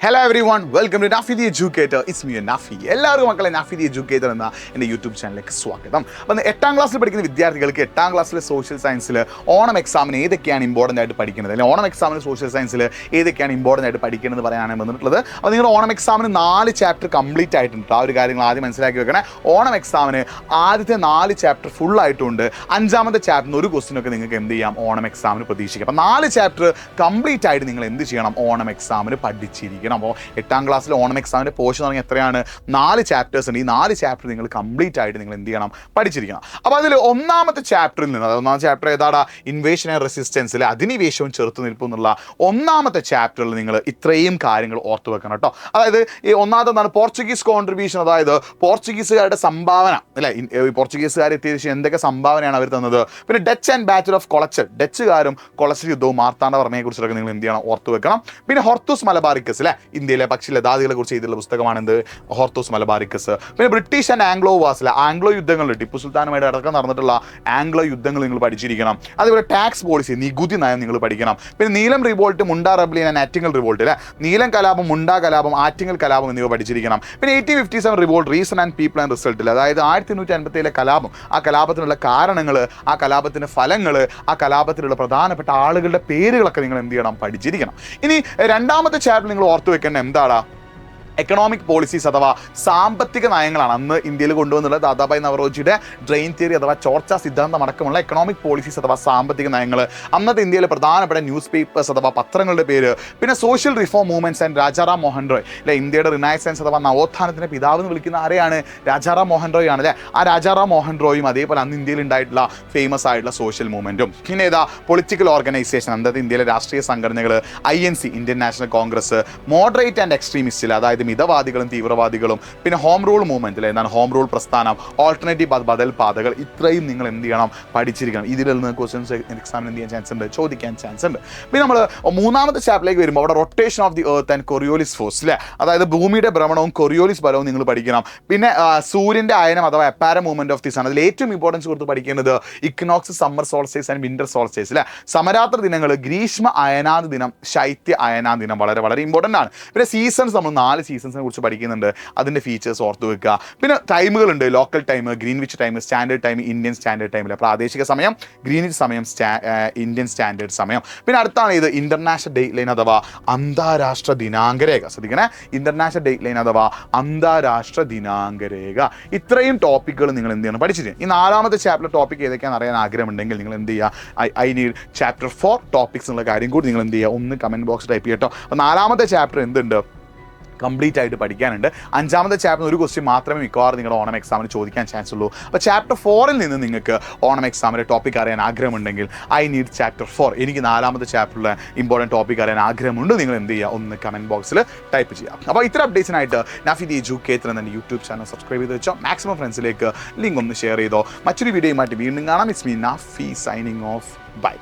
Hello everyone, welcome to Nafi the Educator. It's me, Nafi. എല്ലാവർക്കും മക്കളെ Nafi the educator എന്ന എൻ്റെ യൂട്യൂബ് ചാനലിലേക്ക് സ്വാഗതം. അപ്പം 8ാം ക്ലാസ്സിൽ പഠിക്കുന്ന വിദ്യാർത്ഥികൾക്ക് 8ാം ക്ലാസ്സിലെ സോഷ്യൽ സയൻസിൽ ഓണം എക്സാമിന് ഏതൊക്കെയാണ് ഇമ്പോർട്ടൻ്റ് ആയിട്ട് പഠിക്കുന്നത്, അല്ലെങ്കിൽ ഓണം എക്സാമിന് സോഷ്യൽ സയൻസിൽ ഏതൊക്കെയാണ് ഇമ്പോർട്ടൻ്റ് ആയിട്ട് പഠിക്കുന്നത് പറയാനാണ് വന്നിട്ടുള്ളത്. അപ്പോൾ നിങ്ങൾ ഓണം എക്സാമിന് 4 ചാപ്റ്റർ കംപ്ലീറ്റ് ആയിട്ടുണ്ട്. ആ ഒരു കാര്യങ്ങൾ ആദ്യം മനസ്സിലാക്കി വെക്കണേ. ഓണം എക്സാമിന് ആദ്യത്തെ 4 ചാപ്റ്റർ ഫുൾ ആയിട്ടുണ്ട്. 5ാമത്തെ ചാപ്റ്ററിന് ഒരു ക്വസ്റ്റ്യനൊക്കെ നിങ്ങൾക്ക് എന്ത് ചെയ്യാം, ഓണം എക്സാമിന് പ്രതീക്ഷിക്കാം. അപ്പോൾ 4 ചാപ്റ്റർ കംപ്ലീറ്റ് ആയിട്ട് നിങ്ങൾ എന്ത് ചെയ്യണം, ഓണം എക്സാമിന് പഠിച്ചിരിക്കണം. അപ്പോൾ 8ാം ക്ലാസ്സിൽ ഓണം എക്സാമിൻ്റെ പോർഷൻ തുടങ്ങി എത്രയാണ്, 4 ചാപ്റ്റേഴ്സ് ഉണ്ട്. ഈ 4 ചാപ്റ്റർ നിങ്ങൾ കംപ്ലീറ്റ് ആയിട്ട് നിങ്ങൾ എന്ത് ചെയ്യണം, പഠിച്ചിരിക്കണം. അപ്പോൾ അതിൽ 1ാമത്തെ ചാപ്റ്ററിൽ നിന്ന്, അതായത് 1ാം ചാപ്റ്റർ ഏതാടാ, ഇൻവേഷൻ ആൻഡ് റെസിസ്റ്റൻസിൽ അധിനിവേശവും ചെറുത്തു നിൽപ്പും എന്നുള്ള 1ാമത്തെ ചാപ്റ്ററിൽ നിങ്ങൾ ഇത്രയും കാര്യങ്ങൾ ഓർത്തു വെക്കണം കേട്ടോ. അതായത് ഈ 1ാമത്തെ എന്താണ്, പോർച്ചുഗീസ് കോൺട്രിബ്യൂഷൻ, അതായത് പോർച്ചുഗീസുകാരുടെ സംഭാവന അല്ലെ, പോർച്ചുഗീസുകാർ എത്തിയ ശേഷം എന്തൊക്കെ സംഭാവനയാണ് അവർ തന്നത്. പിന്നെ Dutch and battle of Colachel, ഡച്ചുകാരും കൊളച്ചൽ യുദ്ധവും മാർത്താണ്ഡവർമ്മയെ കുറിച്ചൊക്കെ നിങ്ങൾ എന്ത് ചെയ്യണം, ഓർത്തു വെക്കണം. പിന്നെ ഹോർത്തൂസ് മലബാറിക്കസ് അല്ലെ, ഇന്ത്യയിലെ പക്ഷിലതാദികളെ കുറിച്ച് ചെയ്തിട്ടുള്ള പുസ്തകമാണ് എന്ത്, ഹോർത്തൂസ് മലബാറിക്കസ്. പിന്നെ ബ്രിട്ടീഷ് ആൻഡ് ആംഗ്ലോ വാസിലെ ആംഗ്ലോ യുദ്ധങ്ങൾ, ടിപ്പു സുൽത്താനുമായിട്ട് അടക്കം നടന്നിട്ടുള്ള ആംഗ്ലോ യുദ്ധങ്ങൾ നിങ്ങൾ പഠിച്ചിരിക്കണം. അതുപോലെ ടാക്സ് പോളിസി, നികുതി നയം നിങ്ങൾ പഠിക്കണം. പിന്നെ neelam revolt, Munda rebellion and Attingal revolt അല്ലെ, നീലം കലാപം, മുണ്ട കലാപം, ആറ്റിങ്ങൽ കലാപം എന്നിവ പഠിച്ചിരിക്കണം. പിന്നെ 1857 revolt, reason and people and റിസൾട്ടിൽ, അതായത് 1857 കലാപം, ആ കലാപത്തിനുള്ള കാരണങ്ങൾ, ആ കലാപത്തിൻ്റെ ഫലങ്ങൾ, ആ കലാപത്തിലുള്ള പ്രധാനപ്പെട്ട ആളുകളുടെ പേരുകളൊക്കെ നിങ്ങൾ എന്ത് ചെയ്യണം, പഠിച്ചിരിക്കണം. ഇനി 2ാമത്തെ ചാപ്റ്റർ നിങ്ങൾ ഓർത്തു വെക്കേണ്ട എന്താണ്, എക്കണോമിക് പോളിസീസ് അഥവാ സാമ്പത്തിക നയങ്ങളാണ്. അന്ന് ഇന്ത്യയിൽ കൊണ്ടുവന്നുള്ള ദാദാഭായ് നവറോജിയുടെ ഡ്രെയിൻ തിയറി അഥവാ ചോർച്ച സിദ്ധാന്തം അടക്കമുള്ള എക്കണോമിക് പോളിസീസ് അഥവാ സാമ്പത്തിക നയങ്ങൾ, അന്നത്തെ ഇന്ത്യയിലെ പ്രധാനപ്പെട്ട ന്യൂസ് പേപ്പേഴ്സ് അഥവാ പത്രങ്ങളുടെ പേര്, പിന്നെ social reform movements and Rajaram Mohan Roy അല്ലെ, ഇന്ത്യയുടെ റിനൈസൻസ് അഥവാ നവോത്ഥാനത്തിൻ്റെ പിതാവ് എന്ന് വിളിക്കുന്ന ആരെയാണ്, രാജാറാം മോഹൻ റോയ് ആണ് അല്ലേ. ആ രാജാറാം മോഹൻ റോയും അതേപോലെ അന്ന് ഇന്ത്യയിൽ ഉണ്ടായിട്ടുള്ള ഫേമസ് ആയിട്ടുള്ള സോഷ്യൽ മൂവ്മെൻറ്റും. പിന്നെ ഏതാ, പൊളിറ്റിക്കൽ ഓർഗനൈസേഷൻ, അന്നത്തെ ഇന്ത്യയിലെ രാഷ്ട്രീയ സംഘടനകൾ, INC Indian National Congress, moderate and എക്സ്ട്രീമിസ്റ്റിൽ, അതായത് മിതവാദികളും തീവ്രവാദികളും, പിന്നെ ഹോം റൂൾ മൂവ്മെൻറ്റിൽ, എന്താണ് ഹോം റൂൾ പ്രസ്ഥാനം, ഓൾട്ടർനേറ്റീവ് ബദൽ പാതകൾ, ഇത്രയും നിങ്ങൾ എന്ത് ചെയ്യണം, പഠിച്ചിരിക്കണം. ഇതിൽ നിന്ന് ക്വസ്റ്റ്യൻസ് എക്സാമിന് എന്ത് ചെയ്യാൻ ചാൻസ് ഉണ്ട്, ചോദിക്കാൻ ചാൻസ് ഉണ്ട്. പിന്നെ നമ്മൾ 3ാമത്തെ ചാപ്റ്ററിലേക്ക് വരുമ്പോൾ അവിടെ rotation of the earth and Coriolis force അല്ലേ, അതായത് ഭൂമിയുടെ ഭ്രമണവും കൊറിയോലിസ് ബലവും നിങ്ങൾ പഠിക്കണം. പിന്നെ സൂര്യൻ്റെ അയനം അഥവാ അപ്പാര മൂവ്മെൻറ്റ് ഓഫ് ദി സൺ, അതിൽ ഏറ്റവും ഇമ്പോർട്ടൻസ് കൊടുത്ത് പഠിക്കേണ്ടത് equinox, summer solstice and winter solstice അല്ലേ, സമരാത്ര ദിനങ്ങൾ, ഗ്രീഷ്മ അയനാദ ദിനം, ശൈത്യ അയനാദ ദിനം, വളരെ വളരെ ഇമ്പോർട്ടൻ്റ് ആണ്. പിന്നെ സീസൺസ്, നമ്മൾ 4 സീസൺസിനെ കുറിച്ച് പഠിക്കുന്നുണ്ട്, അതിൻ്റെ ഫീച്ചേഴ്സ് ഓർത്ത് വെക്കുക. പിന്നെ ടൈമുകളുണ്ട്, local time, Greenwich time, standard time, Indian standard ടൈമിലെ പ്രാദേശിക സമയം, ഗ്രീനിച്ച് സമയം, ഇന്ത്യൻ സ്റ്റാൻഡേർഡ് സമയം. പിന്നെ അടുത്താണ് ഇത് ഇന്റർനാഷണൽ ഡേറ്റ് ലൈൻ അഥവാ അന്താരാഷ്ട്ര ദിനാങ്കരേഖ. ശ്രദ്ധിക്കണേ, ഇന്റർനാഷണൽ ഡേറ്റ് ലൈൻ അഥവാ അന്താരാഷ്ട്ര ദിനാങ്കരേഖ. ഇത്രയും ടോപ്പിക്കുകൾ നിങ്ങൾ എന്ത് ചെയ്യണം, പഠിച്ചിരിക്കും. ഈ 4ാമത്തെ ചാപ്റ്റർ ടോപ്പിക് ഏതൊക്കെയാണെന്ന് അറിയാൻ ആഗ്രഹമുണ്ടെങ്കിൽ നിങ്ങൾ എന്ത് ചെയ്യുക, ഐ നീഡ് ചാപ്റ്റർ 4 ടോപ്പിക്സ് എന്നുള്ള കാര്യം കൂടി നിങ്ങൾ എന്ത് ചെയ്യുക, ഒന്ന് കമൻറ്റ് ബോക്സ് ടൈപ്പ് ചെയ്യട്ടോ. അപ്പോൾ 4ാമത്തെ ചാപ്റ്റർ എന്തുണ്ട്, കംപ്ലീറ്റ് ആയിട്ട് പഠിക്കാനുണ്ട്. 5ാമത്തെ ചാപ്റ്റർ ഒരു ക്വസ്റ്റ്യൻ മാത്രമേ മിക്കവാറും നിങ്ങളുടെ ഓണം എക്സാമിന് ചോദിക്കാൻ ചാൻസ് ഉള്ളൂ. അപ്പോൾ ചാപ്റ്റർ 4ൽ നിന്ന് നിങ്ങൾക്ക് ഓണം എക്സാമിൻ്റെ ടോപ്പിക് അറിയാൻ ആഗ്രഹമുണ്ടെങ്കിൽ ഐ നീഡ് ചാപ്റ്റർ 4, എനിക്ക് 4ാമത്തെ ചാപ്റ്ററിലെ ഇമ്പോർട്ടൻറ്റ് ടോപ്പിക് അറിയാൻ ആഗ്രഹമുണ്ട്, നിങ്ങൾ എന്ത് ചെയ്യുക, ഒന്ന് കമൻറ്റ് ബോക്സിൽ ടൈപ്പ് ചെയ്യാം. അപ്പോൾ ഇത്തരം അപ്ഡേറ്റ്സിനായിട്ട് നാഫി ദി എഡ്യൂക്കേറ്റർ എന്ന യൂട്യൂബ് ചാനൽ സബ്സ്ക്രൈബ് ചെയ്ത് വെച്ചോ, മാക്സിമം ഫ്രണ്ട്സിലേക്ക് ലിങ്ക് ഒന്ന് ഷെയർ ചെയ്തോ. മറ്റൊരു വീഡിയോയുമായിട്ട് വീണ്ടും കാണാം. It's me Nafi signing off, by.